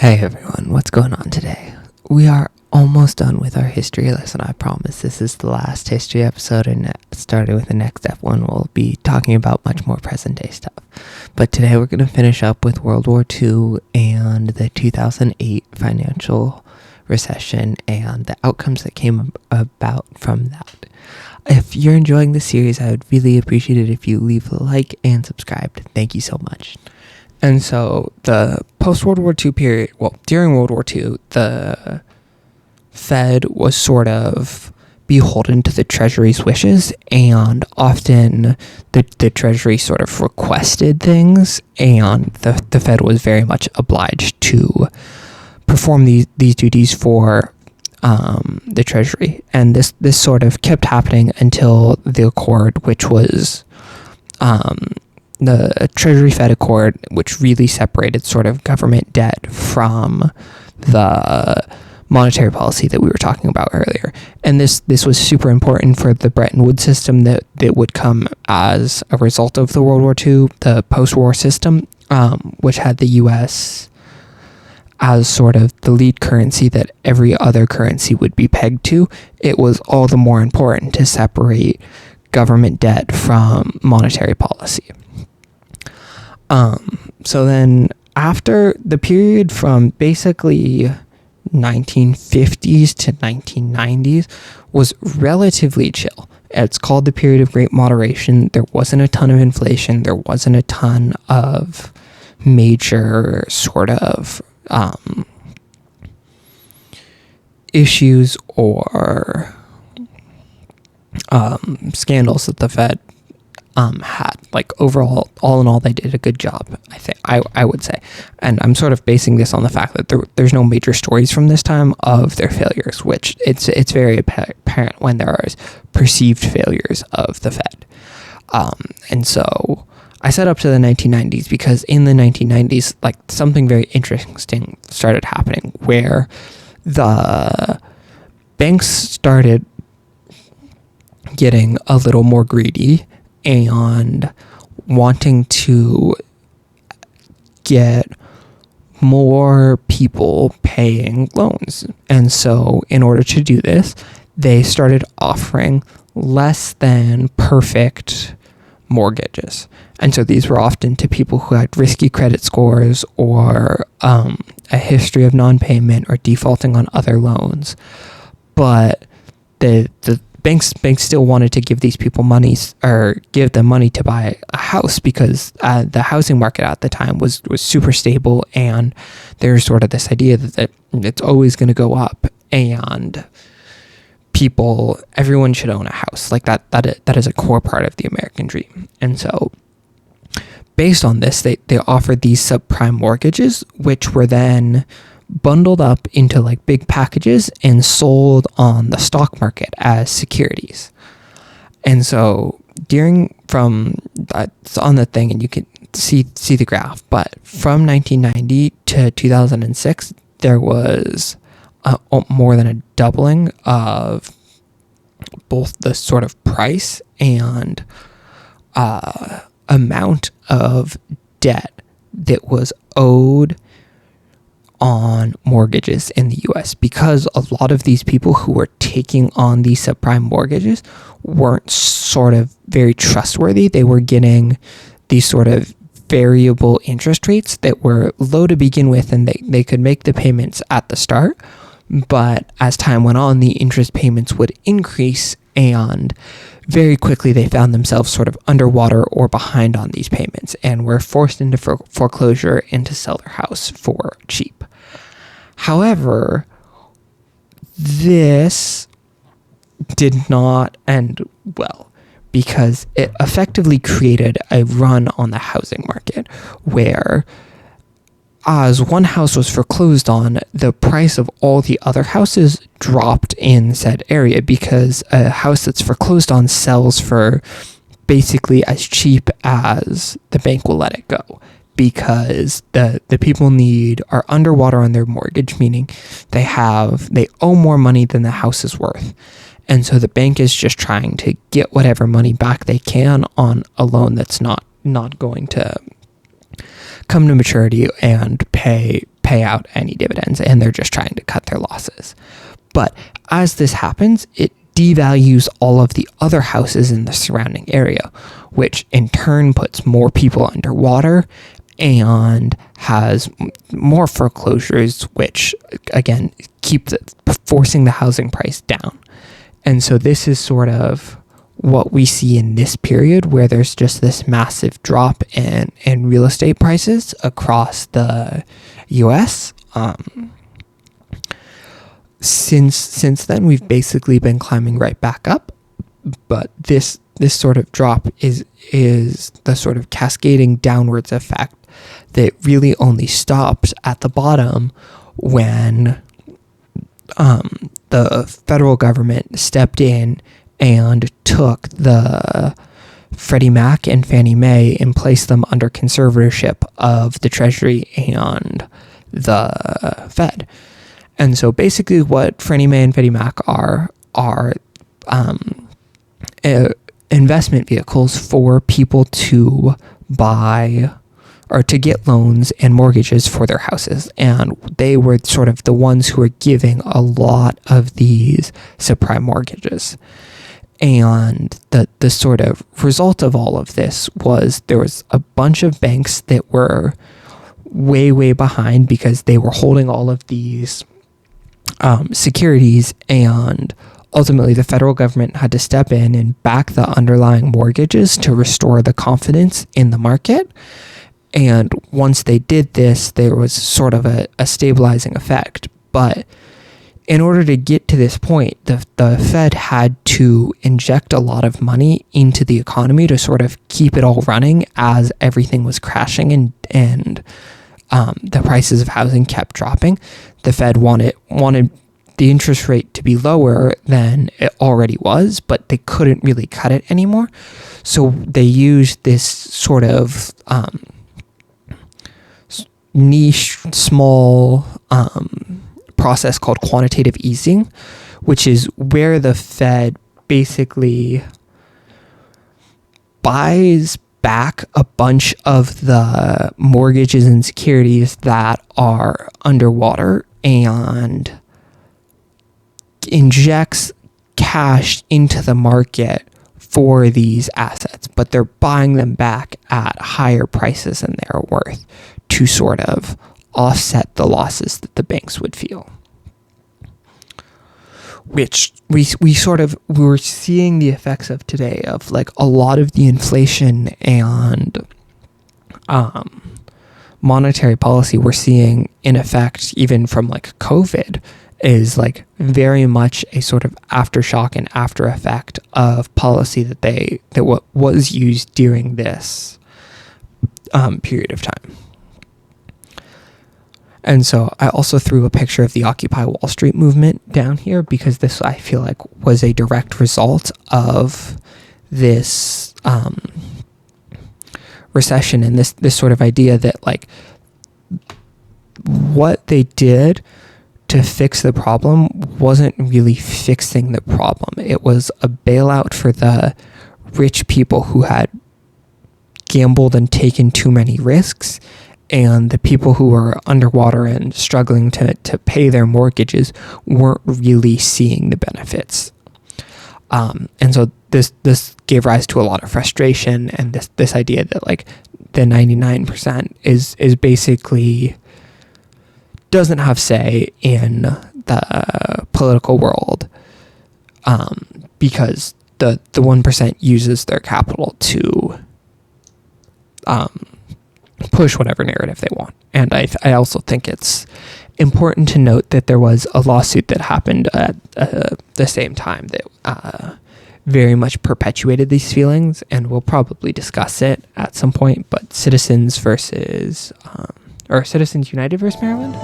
Hey everyone, what's going on today? We are almost done with our history lesson, I promise. This is the last history episode, and starting with the next F1, we'll be talking about much more present day stuff. But today we're going to finish up with World War II and the 2008 financial recession and the outcomes that came about from that. If you're enjoying this series, I would really appreciate it if you leave a like and subscribe. Thank you so much. And so the post-World War II period, during World War II, the Fed was sort of beholden to the Treasury's wishes, and often the Treasury sort of requested things, and the Fed was very much obliged to perform these duties for the Treasury. And this sort of kept happening until the Accord, which was the Treasury Fed Accord, which really separated sort of government debt from the monetary policy that we were talking about earlier. And this was super important for the Bretton Woods system that would come as a result of the World War II, the post-war system, which had the U.S. as sort of the lead currency that every other currency would be pegged to. It was all the more important to separate government debt from monetary policy. So then after the period from basically 1950s to 1990s was relatively chill. It's called the period of great moderation. There wasn't a ton of inflation. There wasn't a ton of major sort of issues or scandals that the Fed had. Like overall, all in all, they did a good job, I think. I would say. And I'm sort of basing this on the fact that there's no major stories from this time of their failures, which it's very apparent when there are perceived failures of the Fed. And so I set up to the 1990s because in the 1990s, like something very interesting started happening where the banks started getting a little more greedy and wanting to get more people paying loans. And so in order to do this, they started offering less than perfect mortgages. And so these were often to people who had risky credit scores or a history of non-payment or defaulting on other loans. But the banks still wanted to give these people money or give them money to buy a house because the housing market at the time was super stable, and there's sort of this idea that it's always going to go up, and everyone should own a house. Like that is a core part of the American dream. And so based on this, they offered these subprime mortgages, which were then bundled up into like big packages and sold on the stock market as securities. And so from that's on the thing, and you can see the graph, but from 1990 to 2006, there was more than a doubling of both the sort of price and amount of debt that was owed on mortgages in the US, because a lot of these people who were taking on these subprime mortgages weren't sort of very trustworthy. They were getting these sort of variable interest rates that were low to begin with, and they could make the payments at the start, but as time went on, the interest payments would increase, and very quickly they found themselves sort of underwater or behind on these payments and were forced into foreclosure and to sell their house for cheap. However, this did not end well because it effectively created a run on the housing market where, as one house was foreclosed on, the price of all the other houses dropped in said area, because a house that's foreclosed on sells for basically as cheap as the bank will let it go, because the people are underwater on their mortgage, meaning they owe more money than the house is worth. And so the bank is just trying to get whatever money back they can on a loan that's not going to come to maturity and pay out any dividends, and they're just trying to cut their losses. But as this happens, it devalues all of the other houses in the surrounding area, which in turn puts more people underwater and has more foreclosures, which again keeps forcing the housing price down. And so this is sort of what we see in this period, where there's just this massive drop in real estate prices across the US. Since then, we've basically been climbing right back up, but this sort of drop is the sort of cascading downwards effect that really only stops at the bottom when the federal government stepped in and took the Freddie Mac and Fannie Mae and placed them under conservatorship of the Treasury and the Fed. And so basically what Freddie Mae and Freddie Mac are investment vehicles for people to buy or to get loans and mortgages for their houses. And they were sort of the ones who were giving a lot of these subprime mortgages. And the sort of result of all of this was there was a bunch of banks that were way, way behind because they were holding all of these securities, and ultimately the federal government had to step in and back the underlying mortgages to restore the confidence in the market. And once they did this, there was sort of a stabilizing effect. But in order to get to this point, the Fed had to inject a lot of money into the economy to sort of keep it all running as everything was crashing and the prices of housing kept dropping. The Fed wanted the interest rate to be lower than it already was, but they couldn't really cut it anymore. So they used this sort of niche, small process called quantitative easing, which is where the Fed basically buys back a bunch of the mortgages and securities that are underwater and injects cash into the market for these assets, but they're buying them back at higher prices than they're worth to sort of offset the losses that the banks would feel. Which we were seeing the effects of today, of like a lot of the inflation and monetary policy we're seeing in effect even from like COVID is like very much a sort of aftershock and after effect of policy that was used during this period of time. And so I also threw a picture of the Occupy Wall Street movement down here because this, I feel like, was a direct result of this recession and this sort of idea that like what they did to fix the problem wasn't really fixing the problem. It was a bailout for the rich people who had gambled and taken too many risks, and the people who were underwater and struggling to pay their mortgages weren't really seeing the benefits. And so this gave rise to a lot of frustration, and this idea that like the 99% is basically doesn't have say in the political world, because the 1% uses their capital to push whatever narrative they want. And I also think it's important to note that there was a lawsuit that happened at the same time that very much perpetuated these feelings, and we'll probably discuss it at some point, but Citizens United versus Maryland?